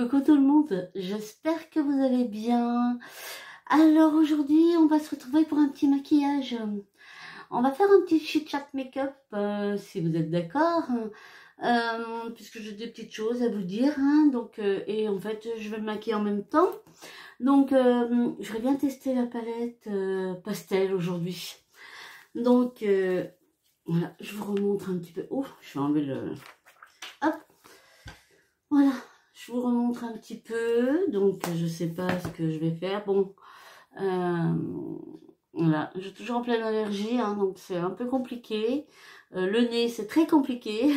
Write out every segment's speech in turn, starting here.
Coucou tout le monde, j'espère que vous allez bien. Alors aujourd'hui, on va se retrouver pour un petit maquillage. On va faire un petit chit-chat make-up, si vous êtes d'accord, puisque j'ai des petites choses à vous dire. Donc, et en fait, je vais me maquiller en même temps. Donc, je vais bien tester la palette pastel aujourd'hui. Donc, voilà, je vous remontre un petit peu. Oh, je vais enlever le... Hop, voilà. Je vous remontre un petit peu, donc je sais pas ce que je vais faire. Bon, voilà, j'ai toujours en pleine allergie, donc c'est un peu compliqué. Le nez, c'est très compliqué.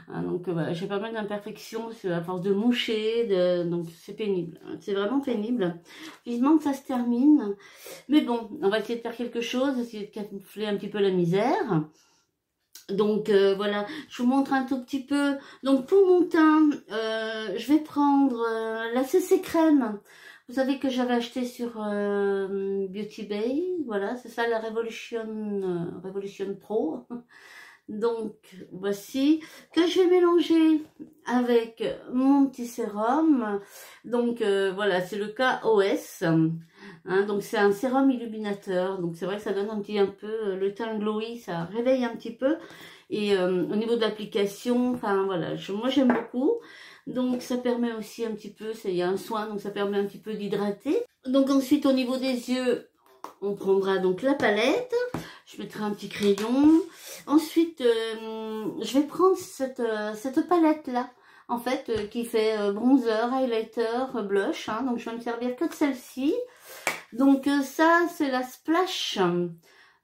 Donc voilà, j'ai pas mal d'imperfections à force de moucher, donc c'est pénible. C'est vraiment pénible. Vivement que ça se termine. Mais bon, on va essayer de faire quelque chose, essayer de camoufler un petit peu la misère. Donc voilà, je vous montre un tout petit peu. Donc pour mon teint, je vais prendre la CC crème. Vous savez que j'avais acheté sur Beauty Bay. Voilà, c'est ça la Revolution Pro. Donc voici que je vais mélanger avec mon petit sérum. Donc voilà, c'est le KOS. Donc c'est un sérum illuminateur, donc c'est vrai que ça donne un peu le teint glowy, ça réveille un petit peu. Et au niveau de l'application, enfin voilà, moi j'aime beaucoup. Donc ça permet aussi un petit peu, il y a un soin, donc ça permet un petit peu d'hydrater. Donc ensuite au niveau des yeux, on prendra donc la palette. Je mettrai un petit crayon. Ensuite, je vais prendre cette palette là, en fait, qui fait bronzer, highlighter, blush. Donc je vais me servir que de celle-ci. Donc ça, c'est la Splash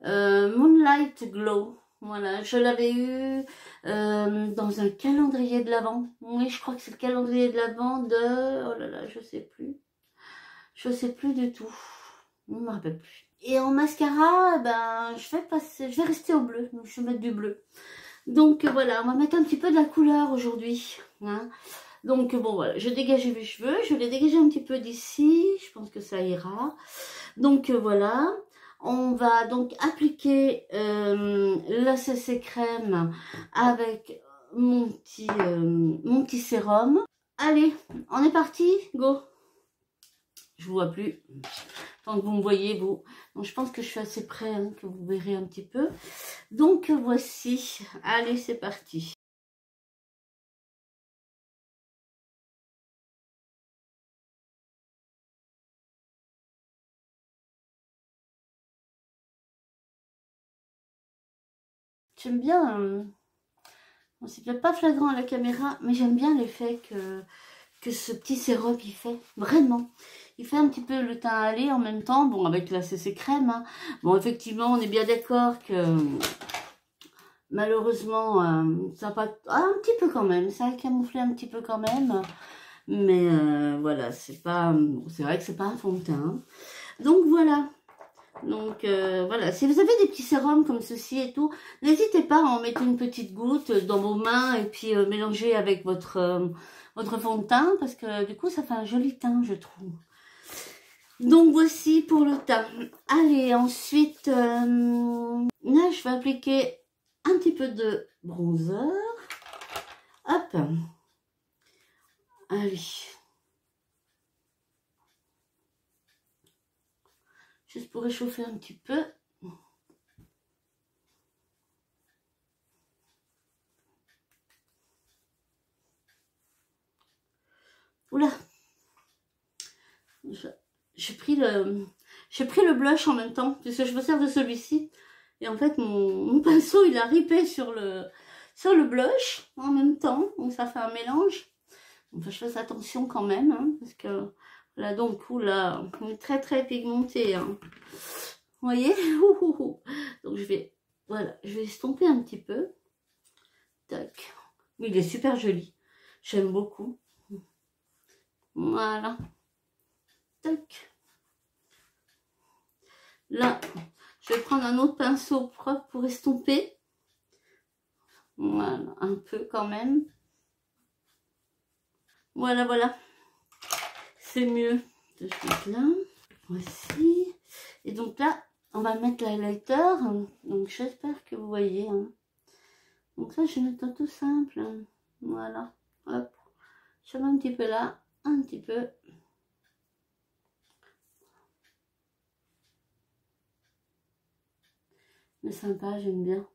Moonlight Glow. Voilà, je l'avais eu dans un calendrier de l'Avent. Oui, je crois que c'est le calendrier de l'Avent de... Oh là là, je sais plus. Je sais plus du tout. Je ne me rappelle plus. Et en mascara, ben, je vais rester au bleu. Donc, je vais mettre du bleu. Donc voilà, on va mettre un petit peu de la couleur aujourd'hui. Donc bon voilà, je dégage mes cheveux. Je vais les dégager un petit peu d'ici. Je pense que ça ira. Donc voilà. On va donc appliquer la CC crème avec mon petit sérum. Allez, on est parti, go. Je vous vois plus. Tant que vous me voyez, vous. Donc je pense que je suis assez près, que vous verrez un petit peu. Donc voici. Allez, c'est parti. J'aime bien, c'est peut-être pas flagrant à la caméra, mais j'aime bien l'effet que ce petit sérum il fait, vraiment. Il fait un petit peu le teint aller en même temps, bon avec la CC crème. Bon effectivement on est bien d'accord que malheureusement ça n'a pas... un petit peu quand même, ça a camouflé un petit peu quand même. Mais voilà, c'est vrai que c'est pas un fond de teint. Donc voilà. Donc voilà, si vous avez des petits sérums comme ceci et tout, n'hésitez pas à en mettre une petite goutte dans vos mains et puis mélanger avec votre fond de teint parce que du coup ça fait un joli teint je trouve. Donc voici pour le teint. Allez, ensuite, là je vais appliquer un petit peu de bronzer. Hop. Allez. Juste pour réchauffer un petit peu. Oula. J'ai pris le blush en même temps, puisque je me sers de celui-ci. Et en fait, mon pinceau, il a ripé sur le blush en même temps. Donc, ça fait un mélange. Enfin, je fais attention quand même, parce que là, donc, là, on est très, très pigmenté. Vous voyez? Donc, voilà, je vais estomper un petit peu. Tac. Mais il est super joli. J'aime beaucoup. Voilà. Tac. Là, je vais prendre un autre pinceau propre pour estomper. Voilà, un peu quand même. Voilà, voilà. C'est mieux de ce là. Voici. Et donc là, on va mettre l'highlighter. Donc j'espère que vous voyez. Donc ça, je vais mettre un tout simple. Voilà. Hop. Je mets un petit peu là. un petit peu. Mais sympa, j'aime bien.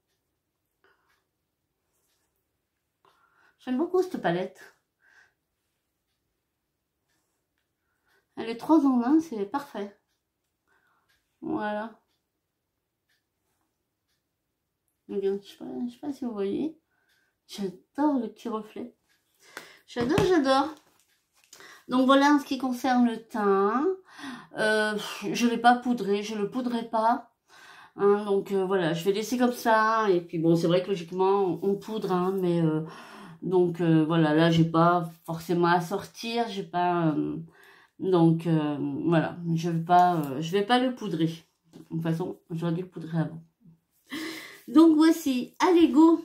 J'aime beaucoup cette palette. Elle est 3 en 1, c'est parfait. Voilà. Regarde, je sais pas si vous voyez. J'adore le petit reflet. J'adore, j'adore. Donc voilà en ce qui concerne le teint. Je ne l'ai pas poudré, je ne le poudrerai pas. Hein, donc voilà, je vais laisser comme ça. Et puis bon, c'est vrai que logiquement, on poudre. Hein, mais donc voilà, là, j'ai pas forcément à sortir. J'ai pas... donc voilà, je vais pas le poudrer. De toute façon, j'aurais dû le poudrer avant. Donc voici, allez go.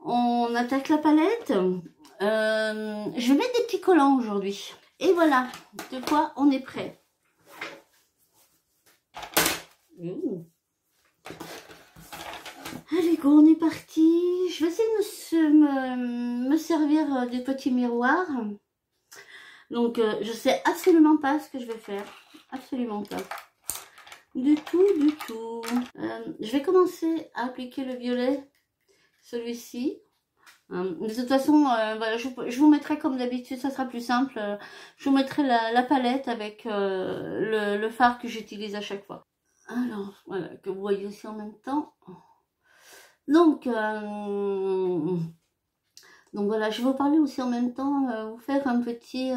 On attaque la palette. Je vais mettre des petits collants aujourd'hui. Et voilà, de quoi on est prêt. Allez go, on est parti. Je vais essayer de me servir des petits miroirs. Donc, je sais absolument pas ce que je vais faire. Absolument pas. Du tout, du tout. Je vais commencer à appliquer le violet. Celui-ci. De toute façon, voilà, je vous mettrai comme d'habitude, ça sera plus simple. Je vous mettrai la palette avec le fard que j'utilise à chaque fois. Alors, voilà, que vous voyez aussi en même temps. Donc voilà, je vais vous parler aussi en même temps, vous faire un petit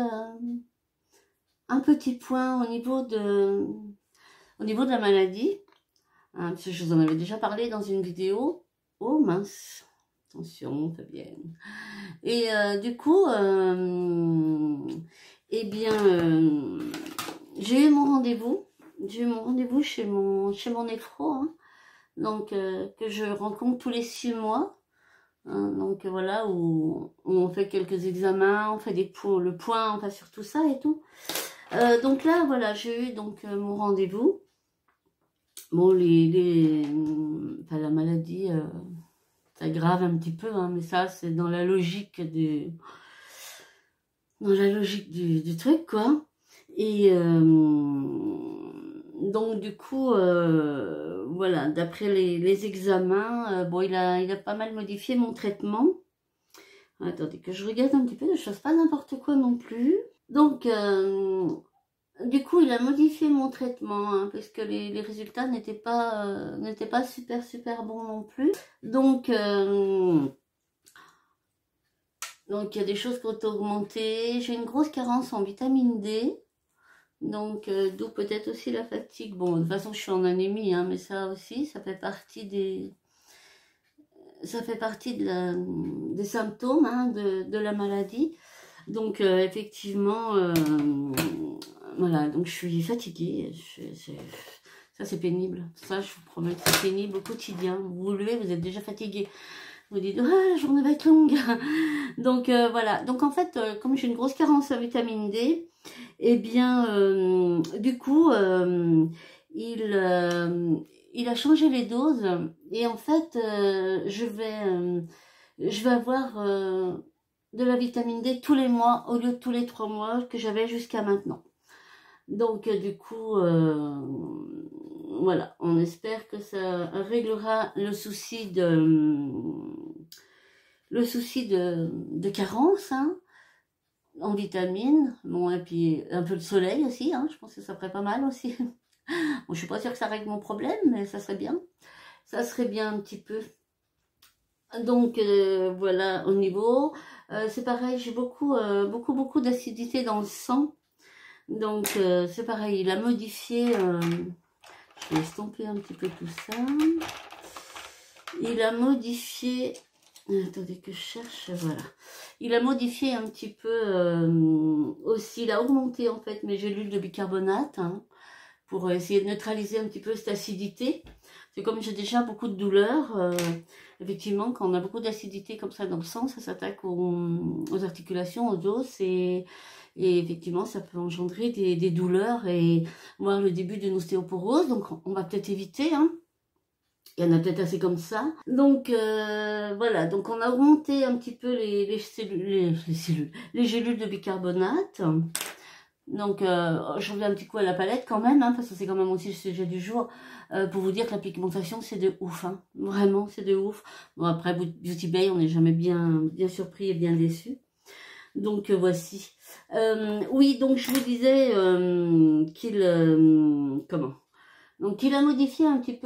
point au niveau de la maladie. Hein, parce que je vous en avais déjà parlé dans une vidéo. Oh mince, attention, Fabienne. Et du coup, eh bien, j'ai eu mon rendez-vous. J'ai eu mon rendez-vous chez mon néphro, hein, donc que je rencontre tous les 6 mois. Hein, donc voilà, où on fait quelques examens, on fait le point, on va sur tout ça et tout. Donc là, voilà, j'ai eu donc mon rendez-vous. Bon, enfin, la maladie s'aggrave un petit peu, hein, mais ça, c'est dans la logique du truc, quoi. Et donc du coup, voilà, d'après les examens, bon, il a pas mal modifié mon traitement. Attendez que je regarde un petit peu, je fasse pas n'importe quoi non plus. Donc, du coup, il a modifié mon traitement, hein, parce que les résultats n'étaient pas super bons non plus. Donc, il y a des choses qui ont augmenté. J'ai une grosse carence en vitamine D. Donc, d'où peut-être aussi la fatigue. Bon, de toute façon, je suis en anémie, hein, mais ça aussi, ça fait partie des symptômes, hein, de la maladie. Donc, effectivement, voilà, donc je suis fatiguée. Ça, c'est pénible. Ça, je vous promets que c'est pénible au quotidien. Vous vous levez, vous êtes déjà fatigué. Vous dites, ah, la journée va être longue. Donc, voilà. Donc, en fait, comme j'ai une grosse carence en vitamine D, eh bien, du coup, il a changé les doses. Et en fait, je vais avoir de la vitamine D tous les mois au lieu de tous les 3 mois que j'avais jusqu'à maintenant. Donc, du coup, voilà, on espère que ça réglera le souci de carence, hein, en vitamines. Bon, et puis un peu de soleil aussi, hein, je pense que ça ferait pas mal aussi. Bon, je suis pas sûre que ça règle mon problème, mais ça serait bien. Ça serait bien un petit peu. Donc, voilà, au niveau, c'est pareil, j'ai beaucoup d'acidité dans le sang. Donc, c'est pareil, il a modifié, je vais estomper un petit peu tout ça. Il a modifié, attendez que je cherche, voilà. Il a modifié un petit peu aussi, il a augmenté en fait mes gélules de bicarbonate, hein, pour essayer de neutraliser un petit peu cette acidité. C'est comme j'ai déjà beaucoup de douleurs, effectivement, quand on a beaucoup d'acidité comme ça dans le sang, ça s'attaque aux articulations, aux os, et effectivement, ça peut engendrer des douleurs et voir le début d'une ostéoporose. Donc, on va peut-être éviter, hein. Il y en a peut-être assez comme ça. Donc voilà, donc on a augmenté un petit peu les gélules de bicarbonate. Donc je reviens un petit coup à la palette quand même, hein, parce que c'est quand même aussi le sujet du jour, pour vous dire que la pigmentation c'est de ouf, hein. Vraiment c'est de ouf. Bon après Beauty Bay, on n'est jamais bien surpris et bien déçu. Donc voici. Oui, donc je vous disais comment? Donc il a modifié un petit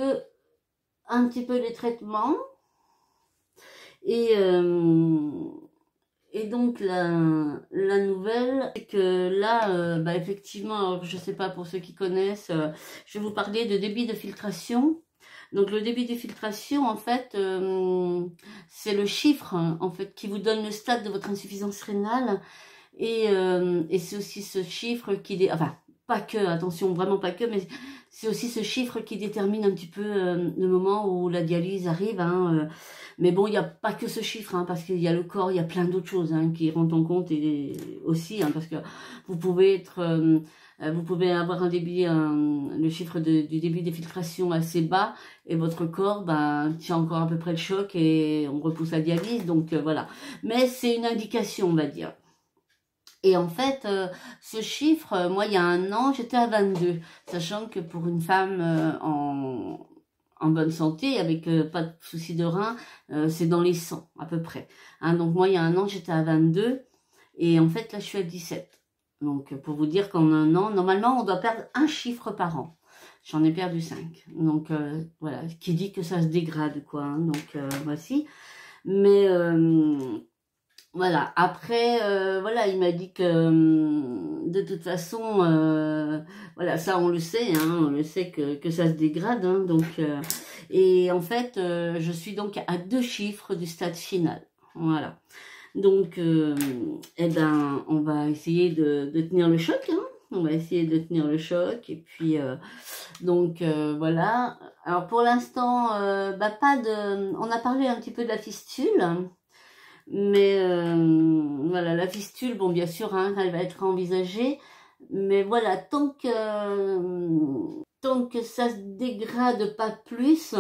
peu les traitements et donc la nouvelle c'est que là bah, effectivement, alors, je sais pas pour ceux qui connaissent, je vais vous parler de débit de filtration. Donc le débit de filtration en fait c'est le chiffre en fait qui vous donne le stade de votre insuffisance rénale et c'est aussi ce chiffre enfin pas que, attention, vraiment pas que, mais c'est aussi ce chiffre qui détermine un petit peu le moment où la dialyse arrive, hein, mais bon, il n'y a pas que ce chiffre, hein, parce qu'il y a le corps, il y a plein d'autres choses hein, qui rentrent en compte et aussi, hein, parce que vous pouvez vous pouvez avoir le chiffre du débit des filtrations assez bas et votre corps ben, tient encore à peu près le choc et on repousse la dialyse, donc voilà. Mais c'est une indication, on va dire. Et en fait, ce chiffre, moi, il y a un an, j'étais à 22, sachant que pour une femme en bonne santé, avec pas de soucis de rein, c'est dans les 100 à peu près. Hein, donc moi, il y a un an, j'étais à 22, et en fait, là, je suis à 17. Donc, pour vous dire qu'en un an, normalement, on doit perdre un chiffre par an. J'en ai perdu 5. Donc, voilà, qui dit que ça se dégrade, quoi. Hein, donc, voici. Mais... voilà, après, voilà, il m'a dit que de toute façon, voilà, ça on le sait, hein, on le sait que ça se dégrade, hein, donc, et en fait, je suis donc à 2 chiffres du stade final, voilà. Donc, eh ben, on va essayer de tenir le choc, hein, on va essayer de tenir le choc, et puis, donc, voilà. Alors, pour l'instant, bah, on a parlé un petit peu de la fistule, mais voilà, la fistule, bon, bien sûr, hein, elle va être envisagée. Mais voilà, tant que ça se dégrade pas plus,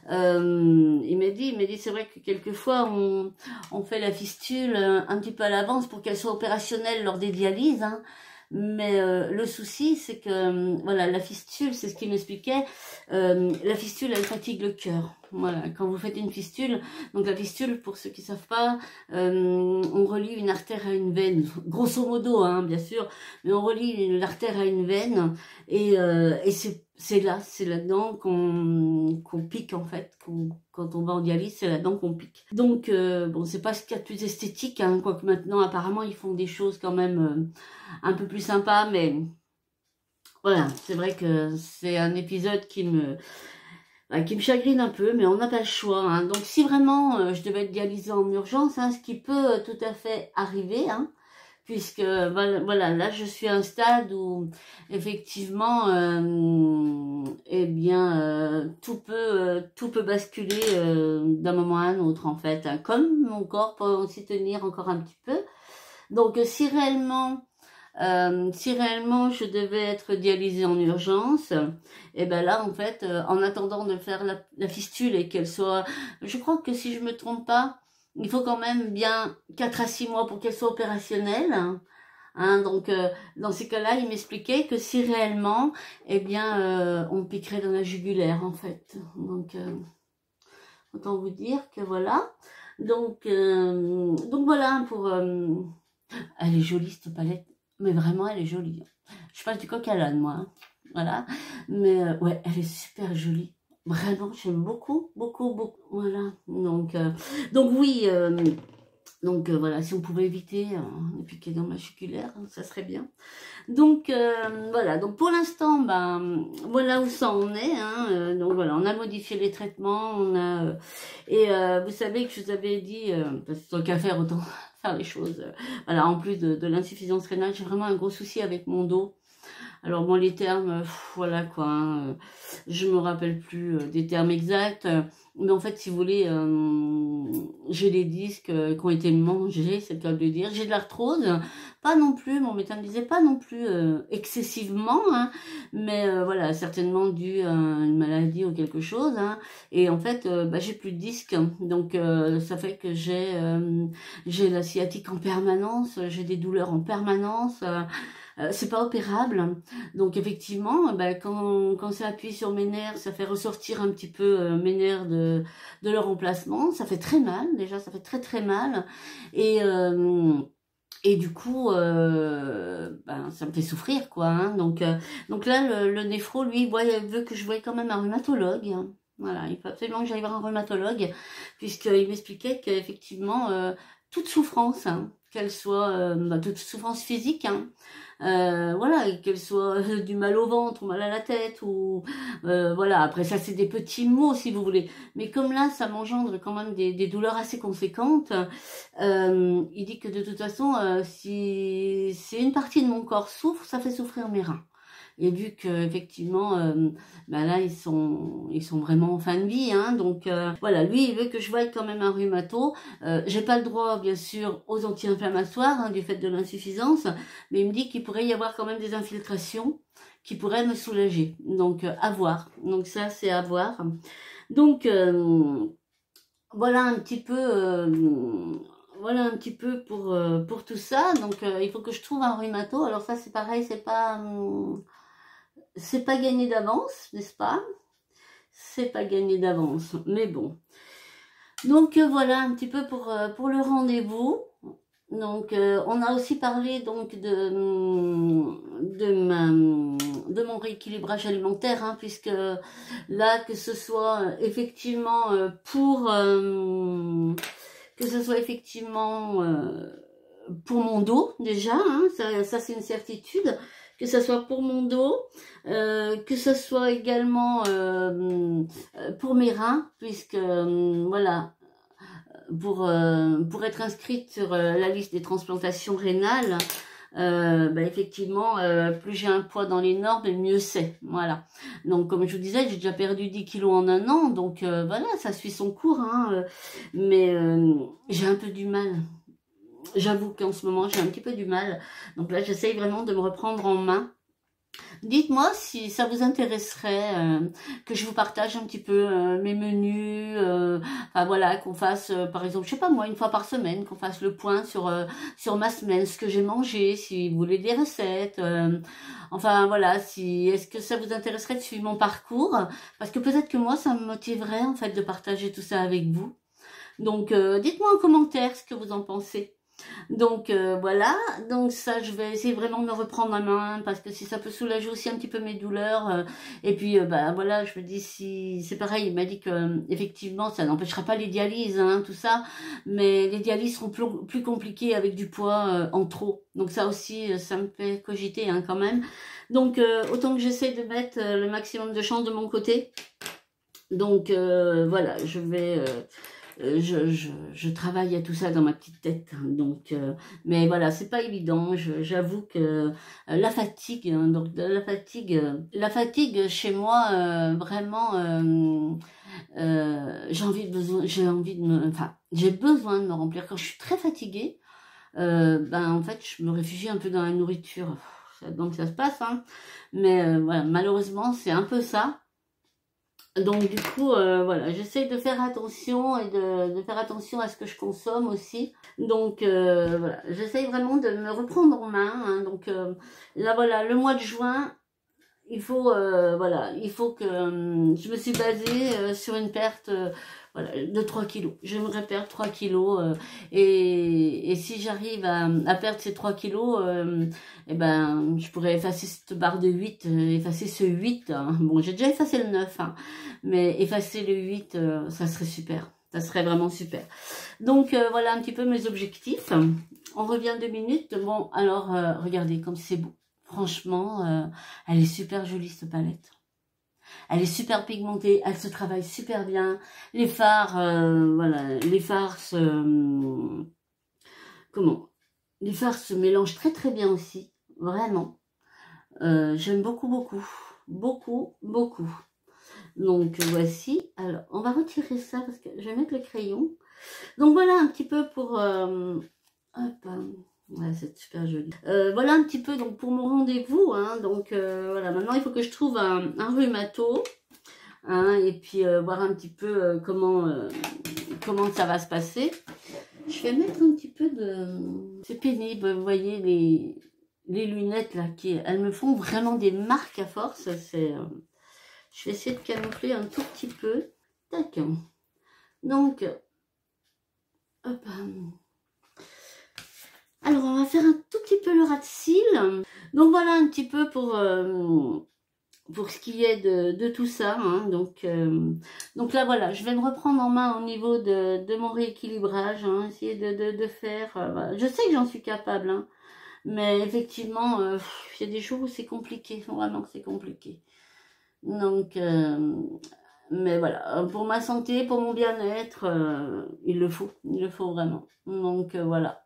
il m'a dit, c'est vrai que quelquefois, on fait la fistule un petit peu à l'avance pour qu'elle soit opérationnelle lors des dialyses, hein. Mais le souci, c'est que voilà, la fistule, c'est ce qu'il m'expliquait, la fistule, elle fatigue le cœur. Voilà, quand vous faites une fistule, donc la fistule, pour ceux qui savent pas, on relie une artère à une veine, grosso modo, hein, bien sûr, mais on relie l'artère à une veine, et c'est là-dedans qu'on pique en fait, quand on va en dialyse, c'est là-dedans qu'on pique. Donc bon, c'est pas ce qu'il y a de plus esthétique, hein, quoique maintenant apparemment ils font des choses quand même un peu plus sympas, mais voilà, c'est vrai que c'est un épisode qui me chagrine un peu, mais on n'a pas le choix, hein. Donc si vraiment je devais être dialysée en urgence, hein, ce qui peut tout à fait arriver, hein, puisque voilà, là je suis à un stade où effectivement eh bien tout peut basculer d'un moment à un autre en fait, hein, comme mon corps peut aussi tenir encore un petit peu. Donc si réellement je devais être dialysée en urgence, et ben là en fait, en attendant de faire la fistule et qu'elle soit, je crois que si je me trompe pas, il faut quand même bien 4 à 6 mois pour qu'elle soit opérationnelle. Hein, donc dans ces cas-là, il m'expliquait que si réellement, eh bien, on piquerait dans la jugulaire en fait. Donc autant vous dire que voilà. Donc voilà pour. Elle est jolie cette palette. Mais vraiment, elle est jolie. Je passe du coq à l'âne, moi. Hein. Voilà. Mais ouais, elle est super jolie. Vraiment, j'aime beaucoup, beaucoup, beaucoup. Voilà. Donc oui, voilà, si on pouvait éviter de piquer dans ma jugulaire, hein, ça serait bien. Donc voilà, donc pour l'instant, ben voilà où ça en est. Hein, donc voilà, on a modifié les traitements, et vous savez que je vous avais dit, parce que tant qu'à faire, autant faire les choses. Voilà, en plus de l'insuffisance rénale, j'ai vraiment un gros souci avec mon dos. Alors bon, les termes, voilà quoi, hein, je me rappelle plus des termes exacts, mais en fait, si vous voulez, j'ai des disques qui ont été mangés, c'est le cas de le dire. J'ai de l'arthrose, pas non plus, mon médecin me disait pas non plus excessivement, hein, mais voilà, certainement dû à une maladie ou quelque chose, hein, et en fait, bah, j'ai plus de disques, donc ça fait que j'ai la sciatique en permanence, j'ai des douleurs en permanence. C'est pas opérable, donc effectivement, ben, quand ça appuie sur mes nerfs, ça fait ressortir un petit peu mes nerfs de leur emplacement. Ça fait très mal, déjà, ça fait très très mal, et du coup, ben, ça me fait souffrir, quoi. Hein. Donc là, le néphro, lui, il veut que je voie quand même un rhumatologue. Hein. Voilà, il faut absolument que j'aille voir un rhumatologue, puisqu'il m'expliquait qu'effectivement, toute souffrance, hein, qu'elle soit bah, toute souffrance physique, hein, voilà, qu'elle soit du mal au ventre ou mal à la tête ou voilà. Après ça, c'est des petits mots si vous voulez, mais comme là, ça m'engendre quand même des douleurs assez conséquentes. Il dit que de toute façon, si une partie de mon corps souffre, ça fait souffrir mes reins. Et vu que effectivement, bah là ils sont vraiment en fin de vie, hein, donc voilà, lui il veut que je voie quand même un rhumato. J'ai pas le droit bien sûr aux anti-inflammatoires hein, du fait de l'insuffisance, mais il me dit qu'il pourrait y avoir quand même des infiltrations qui pourraient me soulager. Donc à voir. Donc ça c'est à voir. Donc voilà un petit peu. Voilà un petit peu pour tout ça. Donc il faut que je trouve un rhumato. Alors ça c'est pareil, c'est pas gagné d'avance, n'est-ce pas? C'est pas gagné d'avance, mais bon. Donc voilà un petit peu pour le rendez-vous. Donc on a aussi parlé donc de mon rééquilibrage alimentaire, hein, puisque là que ce soit effectivement que ce soit effectivement pour mon dos déjà, hein, ça c'est une certitude, que ce soit pour mon dos, que ce soit également pour mes reins, puisque voilà, pour être inscrite sur la liste des transplantations rénales, bah effectivement, plus j'ai un poids dans les normes, mieux c'est. Voilà. Donc, comme je vous disais, j'ai déjà perdu 10 kilos en un an, donc voilà, ça suit son cours. Hein, mais j'ai un peu du mal. J'avoue qu'en ce moment, j'ai un petit peu du mal. Donc là, j'essaye vraiment de me reprendre en main. Dites-moi si ça vous intéresserait que je vous partage un petit peu mes menus, enfin voilà, qu'on fasse par exemple, je sais pas moi, une fois par semaine, qu'on fasse le point sur ma semaine, ce que j'ai mangé, si vous voulez des recettes, enfin voilà, si est-ce que ça vous intéresserait de suivre mon parcours, parce que peut-être que moi ça me motiverait en fait de partager tout ça avec vous. Donc dites-moi en commentaire ce que vous en pensez. Donc voilà, donc ça je vais essayer vraiment de me reprendre en main parce que si ça peut soulager aussi un petit peu mes douleurs et puis bah voilà, je me dis si c'est pareil, il m'a dit que effectivement ça n'empêchera pas les dialyses hein, tout ça, mais les dialyses seront plus compliquées avec du poids en trop. Donc ça aussi ça me fait cogiter hein, quand même. Donc autant que j'essaie de mettre le maximum de chance de mon côté. Donc voilà, je travaille à tout ça dans ma petite tête, hein, donc mais voilà, c'est pas évident. J'avoue que la fatigue, hein, donc la fatigue chez moi, vraiment, j'ai besoin de me remplir. Quand je suis très fatiguée, ben en fait, je me réfugie un peu dans la nourriture. Donc ça se passe, hein, mais voilà, malheureusement, c'est un peu ça. Donc du coup, voilà, j'essaie de faire attention et de faire attention à ce que je consomme aussi. Donc voilà, j'essaie vraiment de me reprendre en main. Hein. Donc là voilà, le mois de juin, il faut voilà, il faut que je me suis basée sur une perte voilà, de 3 kilos. J'aimerais perdre 3 kilos et si j'arrive à perdre ces 3 kilos, eh ben, je pourrais effacer cette barre de 8 effacer ce 8. Hein. Bon, j'ai déjà effacé le 9, hein, mais effacer le 8, ça serait super. Ça serait vraiment super. Donc, voilà un petit peu mes objectifs. On revient 2 minutes. Bon, alors, regardez comme c'est beau. Franchement, elle est super jolie, cette palette. Elle est super pigmentée, elle se travaille super bien. Les fards, voilà, les fards comment? Les fards se mélangent très très bien aussi, vraiment. J'aime beaucoup, beaucoup, beaucoup, beaucoup. Donc voici, alors on va retirer ça parce que je vais mettre le crayon. Donc voilà un petit peu pour... hop, ouais, c'est super joli. Voilà un petit peu donc pour mon rendez-vous. Hein, donc voilà, maintenant il faut que je trouve un rhumato. Hein, et puis voir un petit peu comment ça va se passer. Je vais mettre un petit peu de... C'est pénible, vous voyez les lunettes là, elles me font vraiment des marques à force. Je vais essayer de camoufler un tout petit peu. Tac. Donc, hop. Alors, on va faire un tout petit peu le ras de cils. Donc, voilà un petit peu pour ce qui est de tout ça. Hein. Donc là, voilà, je vais me reprendre en main au niveau de mon rééquilibrage. Hein, essayer de faire... voilà. Je sais que j'en suis capable. Hein, mais effectivement, il y a des jours où c'est compliqué. Vraiment, c'est compliqué. Donc... mais voilà, pour ma santé, pour mon bien-être, il le faut vraiment. Donc voilà.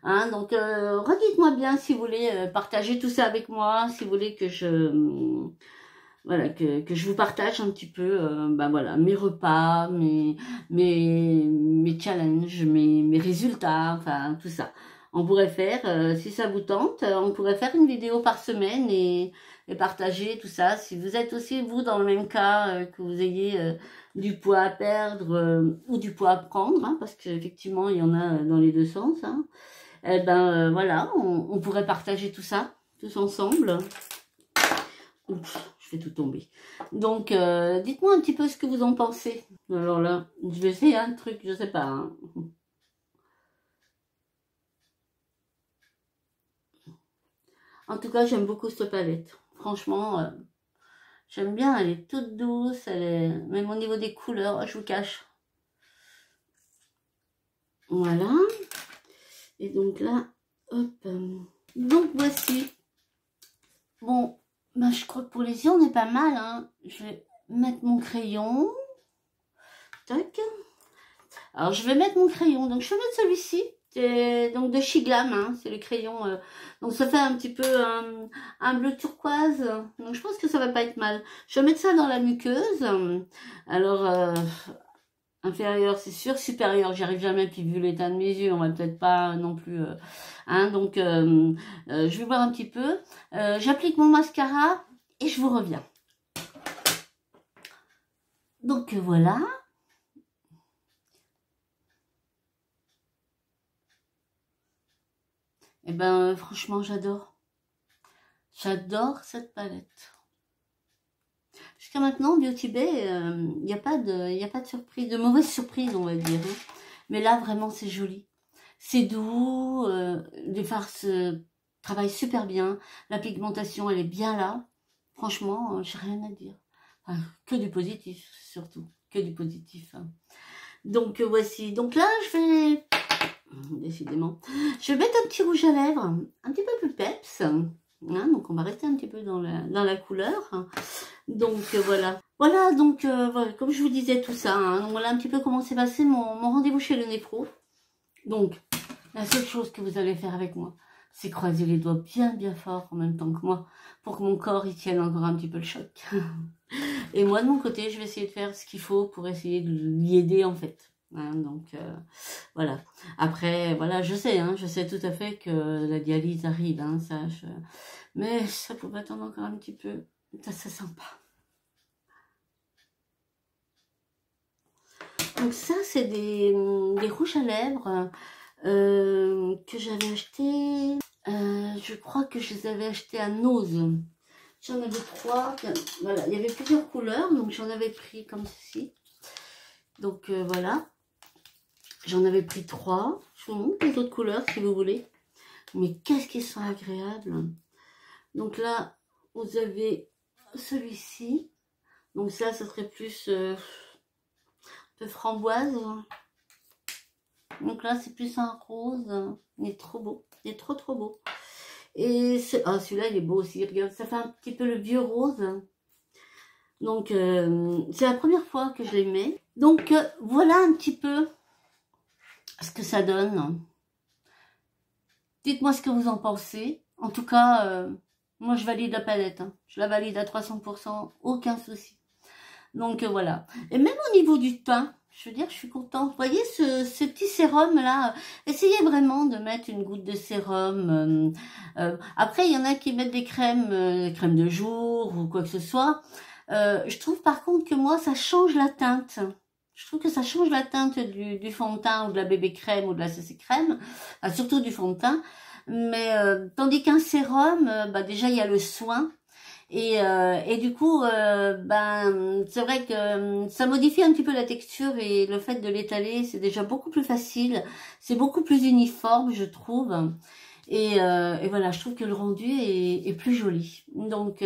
Hein, donc redites-moi bien si vous voulez partager tout ça avec moi, si vous voulez que voilà, que je vous partage un petit peu ben voilà, mes repas, mes challenges, mes résultats, enfin tout ça. On pourrait faire, si ça vous tente, on pourrait faire une vidéo par semaine et partager tout ça. Si vous êtes aussi, vous, dans le même cas, que vous ayez du poids à perdre ou du poids à prendre, hein, parce qu'effectivement, il y en a dans les deux sens. Hein, eh ben voilà, on pourrait partager tout ça, tous ensemble. Oups, je fais tout tomber. Donc, dites-moi un petit peu ce que vous en pensez. Alors là, je vais essayer un truc, je sais pas. Hein. En tout cas, j'aime beaucoup cette palette. Franchement, j'aime bien. Elle est toute douce. Même au niveau des couleurs, je vous cache. Voilà. Et donc là, hop. Donc voici. Bon, ben, je crois que pour les yeux, on est pas mal. Hein. Je vais mettre mon crayon. Tac. Alors, je vais mettre mon crayon. Donc, je vais mettre celui-ci. C'est donc de Shiglam. Hein. C'est le crayon. Donc, ça fait un petit peu un bleu turquoise. Donc, je pense que ça va pas être mal. Je vais mettre ça dans la muqueuse. Alors, inférieur, c'est sûr. Supérieur, j'y arrive jamais. Puis, vu l'état de mes yeux, on va peut-être pas non plus... hein. Donc, je vais voir un petit peu. J'applique mon mascara et je vous reviens. Donc, voilà. Et ben franchement, j'adore. J'adore cette palette. Jusqu'à maintenant, Beauty Bay, il n'y a pas de surprise, de mauvaise surprise, on va dire. Hein. Mais là, vraiment, c'est joli. C'est doux, les farces travaillent super bien. La pigmentation, elle est bien là. Franchement, j'ai rien à dire. Enfin, que du positif, surtout. Que du positif. Hein. Donc, voici. Donc là, je vais... Décidément. Je vais mettre un petit rouge à lèvres, un petit peu plus peps. Hein, donc on va rester un petit peu dans la couleur. Donc voilà. Voilà, donc voilà, comme je vous disais tout ça. Hein, donc voilà un petit peu comment s'est passé mon rendez-vous chez le néphro. Donc, la seule chose que vous allez faire avec moi, c'est croiser les doigts bien fort en même temps que moi, pour que mon corps il tienne encore un petit peu le choc. Et moi de mon côté, je vais essayer de faire ce qu'il faut pour essayer de l'y aider en fait. Hein, donc voilà. Après, voilà, je sais tout à fait que la dialyse arrive, hein, mais ça pourrait attendre encore un petit peu. Ça sympa. Donc ça, c'est des rouges à lèvres que j'avais acheté. Je crois que je les avais achetés à Nose. J'en avais 3. Voilà, il y avait plusieurs couleurs, donc j'en avais pris comme ceci. Donc voilà. J'en avais pris 3. Je vous montre les autres couleurs si vous voulez. Mais qu'est-ce qu'ils sont agréables. Donc là, vous avez celui-ci. Donc ça serait plus de framboise. Donc là, c'est plus un rose. Il est trop beau. Il est trop beau. Et celui-là, il est beau aussi. Regarde, ça fait un petit peu le vieux rose. Donc, c'est la première fois que je les mets. Donc, voilà un petit peu ce que ça donne. Dites-moi ce que vous en pensez. En tout cas, Moi, je valide la palette, hein. Je la valide à 300%, aucun souci. Donc voilà. Et même au niveau du teint, je veux dire, je suis contente. Vous voyez ce petit sérum là, essayez vraiment de mettre une goutte de sérum. Après, il y en a qui mettent des crèmes de jour ou quoi que ce soit. Je trouve par contre que moi, ça change la teinte. Je trouve que ça change la teinte du fond de teint ou de la bébé crème ou de la CC crème, enfin, surtout du fond de teint. Mais tandis qu'un sérum, bah déjà il y a le soin. Et du coup, ben, c'est vrai que ça modifie un petit peu la texture et le fait de l'étaler, c'est déjà beaucoup plus facile. C'est beaucoup plus uniforme, je trouve. Et voilà, je trouve que le rendu est plus joli. Donc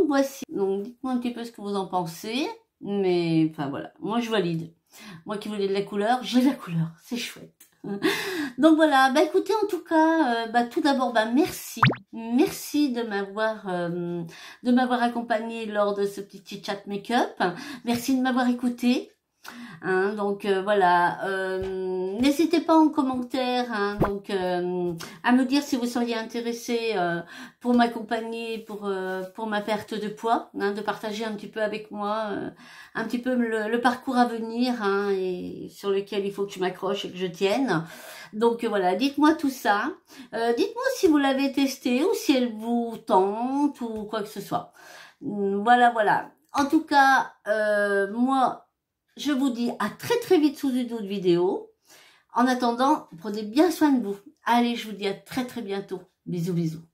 voici. Donc dites-moi un petit peu ce que vous en pensez. Mais enfin voilà, moi je valide. Moi qui voulais de la couleur, j'ai la couleur. C'est chouette. Donc voilà, bah écoutez, en tout cas, bah tout d'abord, bah merci, merci de m'avoir accompagné lors de ce petit chat make-up. Merci de m'avoir écouté. Hein, donc voilà, n'hésitez pas en commentaire, hein, donc à me dire si vous seriez intéressé pour m'accompagner pour ma perte de poids, hein, de partager un petit peu avec moi un petit peu le parcours à venir, hein, et sur lequel il faut que je m'accroche et que je tienne. Donc voilà, dites-moi tout ça. Dites-moi si vous l'avez testé ou si elle vous tente ou quoi que ce soit. Voilà, voilà. En tout cas, moi, je vous dis à très très vite sous une autre vidéo. En attendant, prenez bien soin de vous. Allez, je vous dis à très très bientôt. Bisous, bisous.